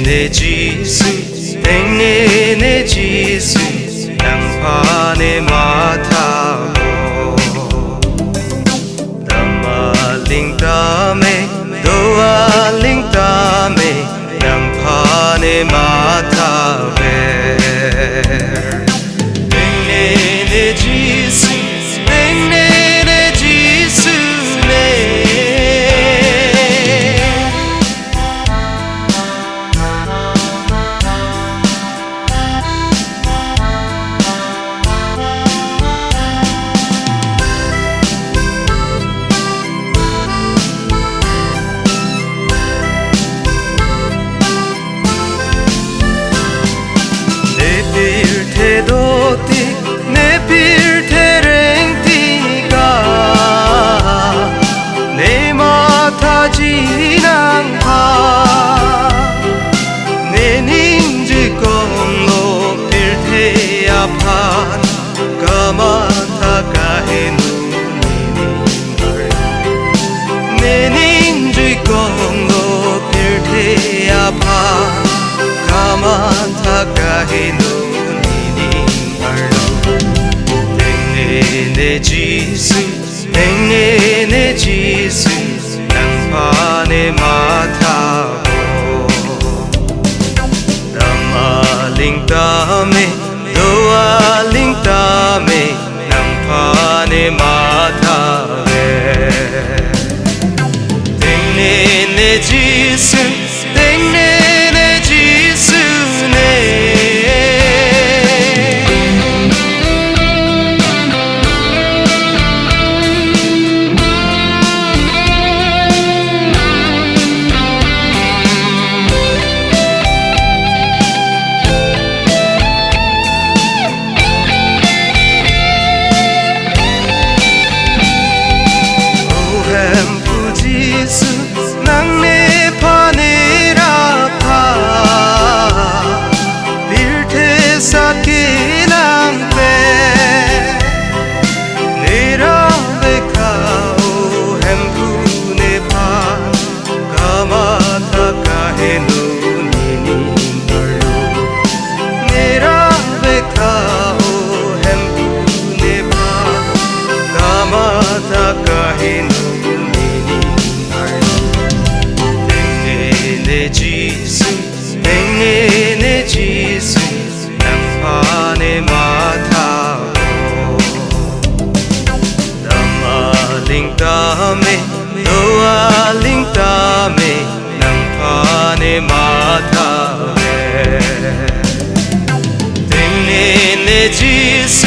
내 지수 땡내 지수 양판에 맡아고 담말링 땀에 도알링 땀에 양판에 맡아베 땡내 지수 땡내 지수 내 필테랭띠가 내 마타 지낭파 내 닝지kom로 필테야판 까마타까해 누니닝걸 내 닝지kom로 필테야판 까마타까해 내 지수 땡내 지수 양판에 맡아고 담말링 땀에 도알링 땀에 양판에 맡아래 땡내 지수 땡내 지수네 낭내 파네라파 빌테사케 낭베 네라베카오 햄푸네 파 까마타카해 누니닝걸로 네라베카오 햄푸네 파 까마타카해 내 지수 땡내 지수 양판에 맡아고 담말링 땀에 도알링 땀에 양판에 맡아래 땡내 지수